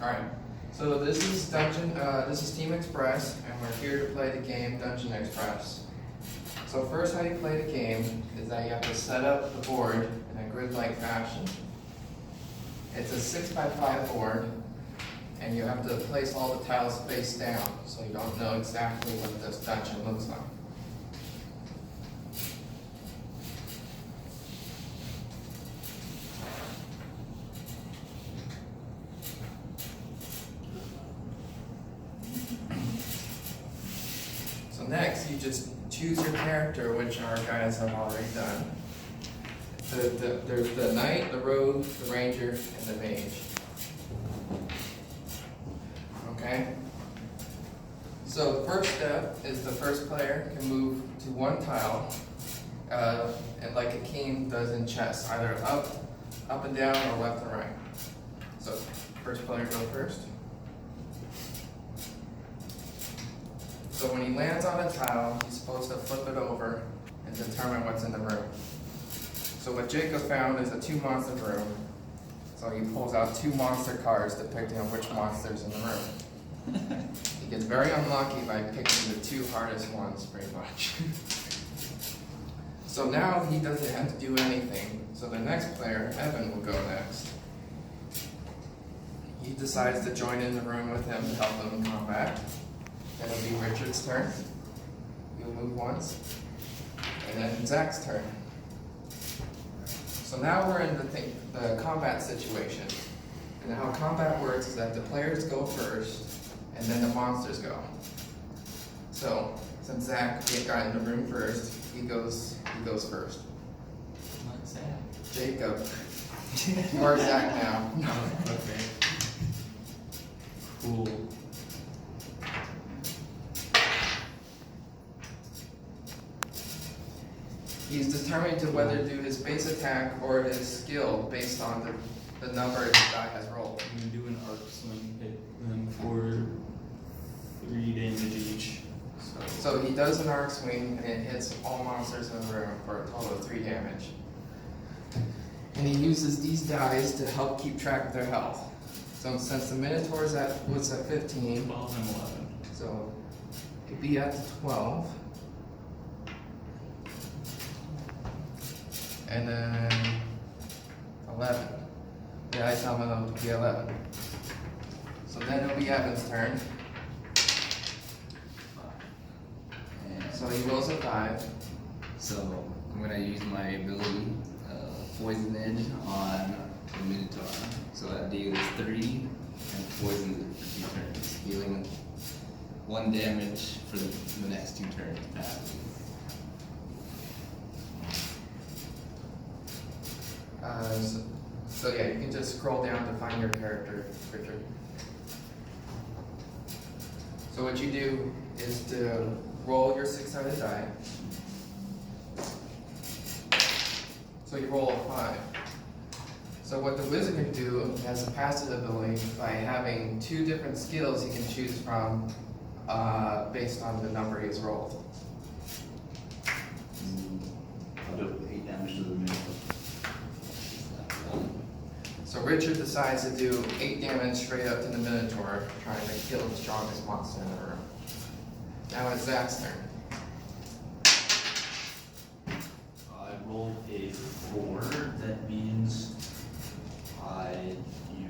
Alright, so this is this is Team Xpress, and we're here to play the game Dungeon Express. So first, how you play the game is that you have to set up the board in a grid-like fashion. It's a 6x5 board, and you have to place all the tiles face down, so you don't know exactly what this dungeon looks like. So next, you just choose your character, which our guys have already done. There's the knight, the rogue, the ranger, and the mage. Okay? So the first step is the first player can move to one tile, and like a king does in chess, either up and down, or left and right. So first player go first. So when he lands on a tile, he's supposed to flip it over and determine what's in the room. So what Jacob found is a 2-monster room. So he pulls out 2 monster cards depicting on which monster's in the room. He gets very unlucky by picking the 2 hardest ones, pretty much. So now he doesn't have to do anything. So the next player, Evan, will go next. He decides to join in the room with him to help him in combat. Then it'll be Richard's turn. He'll move once. And then Zach's turn. So now we're in the combat situation. And how combat works is that the players go first, and then the monsters go. So since Zach got in the room first, he goes first. Not Zach. Jacob. You are Zach now. Okay. Cool. He's determined to whether to do his base attack or his skill based on the number his die has rolled. I'm gonna do an arc swing, hit them for 3 damage each. So he does an arc swing and it hits all monsters in the room for a total of 3 damage. And he uses these dice to help keep track of their health. So since the Minotaur was at 15, 12 and 11. so it'd be at 12. And then 11. The ice element will be 11. So then it'll be Evan's turn. So he rolls a 5. So I'm gonna use my ability, Poison Edge on the Minotaur. So that deals 3 and poisons it for 2 turns, healing 1 damage for the next 2 turns passing. So yeah, you can just scroll down to find your character, Richard. So what you do is to roll your 6-sided die. So you roll a 5. So what the wizard can do, he has a passive ability by having 2 different skills he can choose from based on the number he has rolled. I'll do 8 damage to the Minotaur. So Richard decides to do 8 damage straight up to the Minotaur, trying to kill the strongest monster in the room. Now it's Zach's turn. I rolled a 4. That means I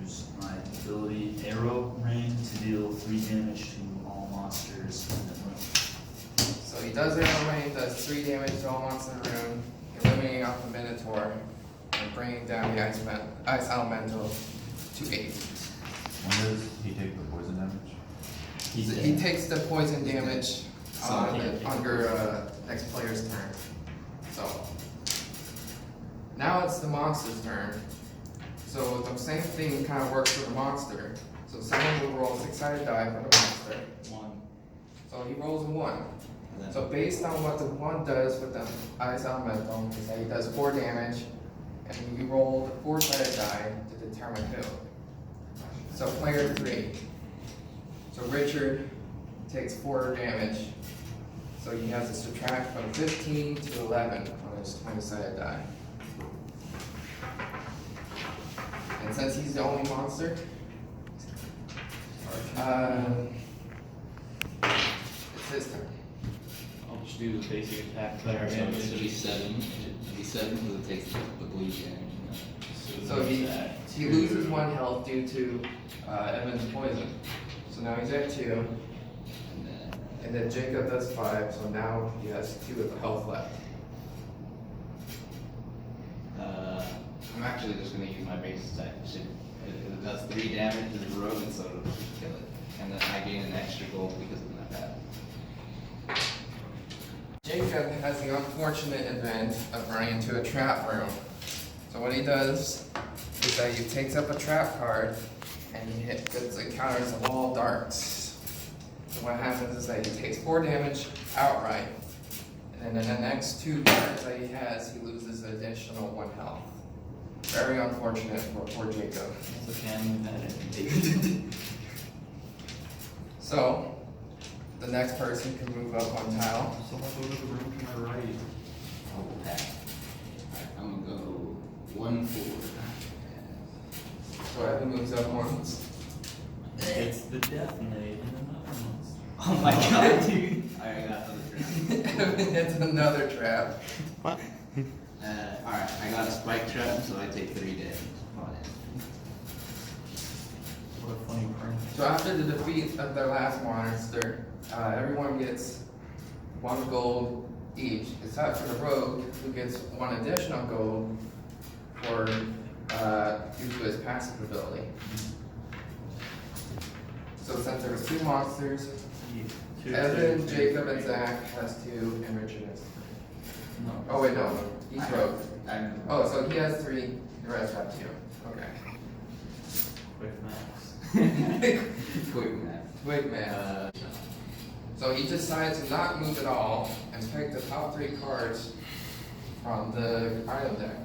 use my ability Arrow Rain to deal 3 damage to all monsters in the room. So he does Arrow Rain, does 3 damage to all monsters in the room, eliminating off the Minotaur, and bringing down the ice elemental to 8. When does he take the poison damage? He takes the poison damage under next player's turn. So now it's the monster's turn. So the same thing kind of works for the monster. So someone will roll a 6-sided die for the monster. 1. So he rolls a 1. So based on what the 1 does with the ice elemental, is that he does 4 damage, and you roll the 4-sided die to determine who. So player 3. So Richard takes 4 damage. So he has to subtract from 15 to 11 on his 20-sided die. And since he's the only monster, It's his turn. I'll just do the basic attack So fire it damage. should be 7. It should be 7 because it takes the blue damage. So there's he that. loses 1 health due to Evan's poison. So now he's at 2, and then Jacob does 5, so now he has 2 of the health left. I'm actually just going to use my base attack. It does 3 damage to the rogue, and so it'll kill it. And then I gain an extra gold because of that. Jacob has the unfortunate event of running into a trap room. So what he does is that he takes up a trap card and he counters the wall darts. So what happens is that he takes 4 damage outright, and then in the next 2 darts that he has, he loses an additional 1 health. Very unfortunate for poor Jacob. It's a can that So the next person can move up 1 tile. So I'll go to the room to my right. Oh, pack. Alright, I'm going to go 1 4. So Evan moves up 1. It's the death knight in another monster. Oh my god, dude. Alright, I got another trap. Evan hits another trap. Alright, I got a spike trap, so I take 3 damage on it. What a funny prank. So after the defeat of their last monster, everyone gets 1 gold each, except for the rogue, who gets 1 additional gold for due to his passive ability. So since there was 2 monsters, Evan, Jacob, and Zach has 2, and Richard has 3. No. Oh wait, no, he's rogue. I'm Oh, so he has 3, the rest have 2. Okay. Quick max. quick math. Quick man. So he decides to not move at all and pick the top 3 cards from the item deck.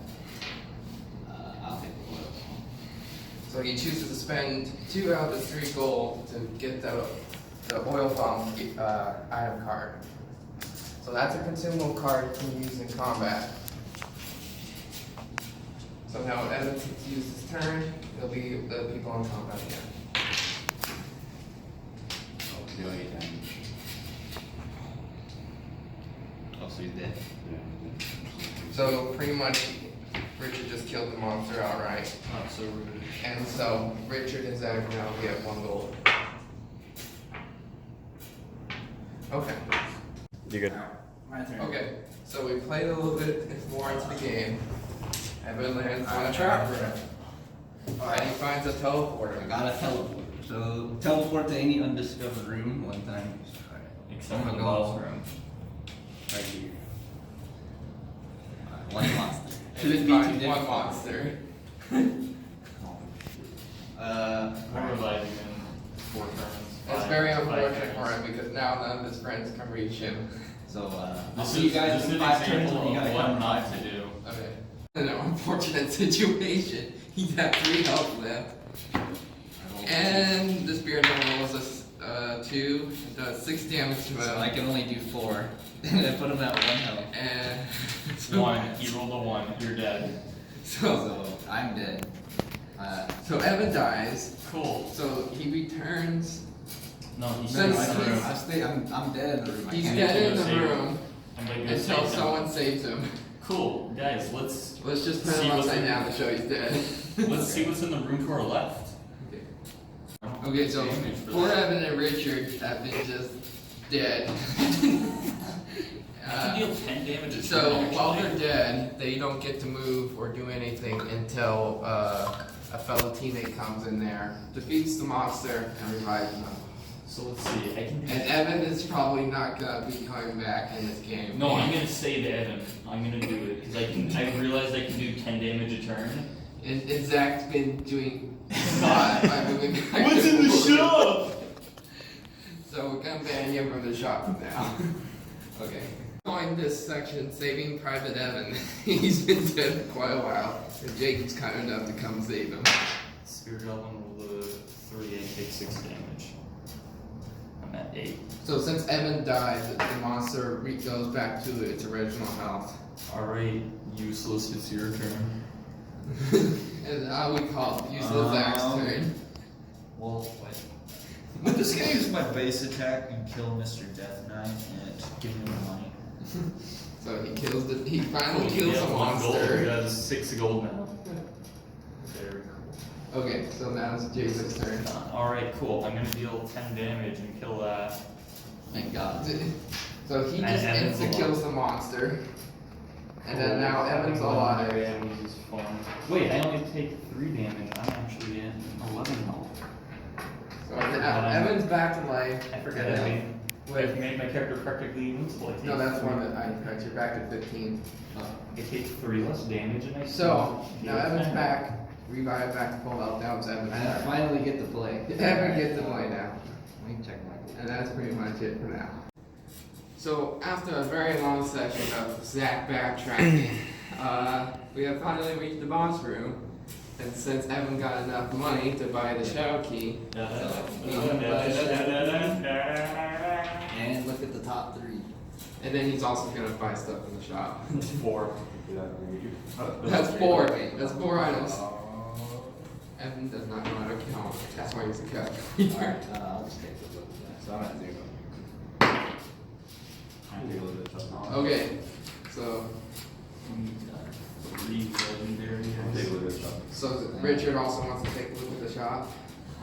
I'll take the oil. So he chooses to spend 2 out of the 3 gold to get the oil bomb item card. So that's a consumable card you can use in combat. So now Evan uses his turn, it'll be the people in combat again. Do any damage. Oh, so he's dead. So pretty much Richard just killed the monster outright. Not so rude. And so Richard and Zach now get 1 gold. Okay. You good? My turn. Okay. So we played a little bit more into the game. Evan lands on a trap room. And he finds a I teleporter. got a teleport. So teleport to any undiscovered room 1 time. Alright. Except I'm for gonna the go boss room. right here. Alright, 1 monster. And Shouldn't he be too finds 1 difficult. monster. We're reviving in 4 turns. It's 5 very 5 unfortunate for turns. him because now none of his friends can reach him. So, I'll This see you is guys an in 5 turns example when you of gotta what come not back. to do. Okay. In an unfortunate situation, he's got 3 health left. And the spirit animal rolls us 2, and does 6 damage to So I him. can only do 4. And I put him at 1 health. And 1. He rolled a 1. You're dead. so So, I'm dead. Evan dies. Cool. So he returns. No, he's Since still in the room. I'm dead in the room. I He's can't dead even- in the save him. room I'm gonna go until save him. someone saves him. Cool, guys. Let's Let's just put See him what's upside in- down to show he's dead. let's see what's in the room to our left. Okay, so Damage for poor that. Evan and Richard have been just dead. I can deal 10 damage. a So turn, while actually. they're dead, they don't get to move or do anything until a fellow teammate comes in there, defeats the monster, and revives them. So let's see. I can do. And Evan is probably not gonna be coming back in this game. No, I'm gonna save Evan. I'm gonna do it because I realized I can do 10 damage a turn. And Zach's been doing a lot by moving back. What's and in the forth. shop? So we're gonna ban him from the shop from now. Okay. Going this section, saving Private Evan. He's been dead for quite a while, and Jacob's kind enough to come save him. Spirit Goblin rolled a 3 and take 6 damage. I'm at 8. So since Evan died, the monster goes back to its original health. Alright, useless. It's your turn. And now we call it useless Zach's turn. Well, wait. I'm just gonna use my base attack and kill Mr. Death Knight and give him the money. So he finally Cool, kills yeah, a one gold, monster. he has 6 gold now. Very cool. Okay, so now it's Jason's turn. Alright, cool. I'm gonna deal 10 damage and kill that. Thank God. So he And just Evan's insta alive. kills the monster. And then now Evan's alive. Damage is fun. Wait, I only take 3 damage. I'm actually in 11 health. So now Evan's back to life. I forget And I then- made my character practically invincible. I take No, that's 3 one that I cut you back to 15. I take 3 less damage and I So still now heal Evan's 10. back. Revive back to full health. Now it's Evan's I turn. finally get to play. Evan gets to play now. Let me check my goal. And that's pretty much it for now. So after a very long session of Zach backtracking, we have finally reached the boss room. And since Evan got enough money to buy the shadow key, And look at the top 3. and then he's also gonna buy stuff in the shop. 4. That's 4. That's 4 items. Evan does not know how to count. That's why he's a cat. Alright, I'll just take the look at that. So I'm at 0. Okay, so 3 legendary. so Richard also wants to take a look at the shop,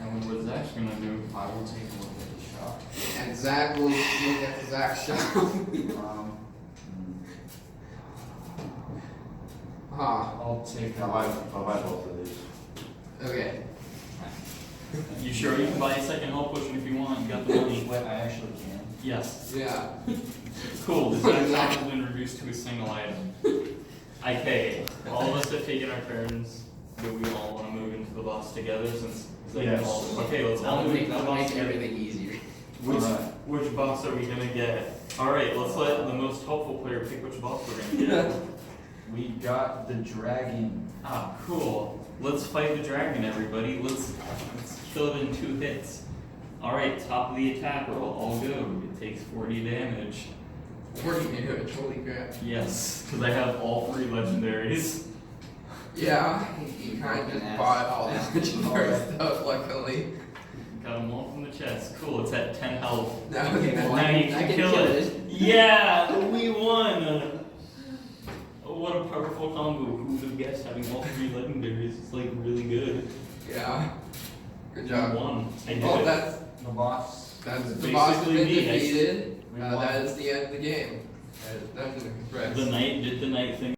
And what Zach's gonna do, I will take a look at the shop. and Zach will look at Zach's shop. Ah, I'll take I'll buy both of these. okay. You sure you can buy a second health potion if you want? You got the money. Wait, I actually can. Yes. Yeah. Cool. The second health has been reduced to a single item. I pay. All of us have taken our turns. Do we all want to move into the boss together since they Yes. all? Okay, let's all That'll move make, into the that'll boss make together. everything easier. Which boss are we gonna get? All right, let's let the most helpful player pick which boss we're gonna get. We got the dragon. Ah, cool. Let's fight the dragon, everybody. Let's kill it in 2 hits. All right, top of the attack roll. All go. It takes 40 damage. 40 damage, holy crap. Yes, because I have all 3 legendaries. Yeah, you kind of just bought all this legendary stuff, luckily. Got them all from the chest. Cool. It's at 10 health. Now Okay, it's well, one. Now you I can can kill kill it. it. Yeah, we won. Oh, what a powerful combo. Who would have guessed having all 3 legendaries? It's like really good. Yeah. Good I job. won. I did Oh, it. that's The boss. the boss has been Basically me. defeated. We That won. is the end of the game. That is Dungeon Express. The knight did the knight thing.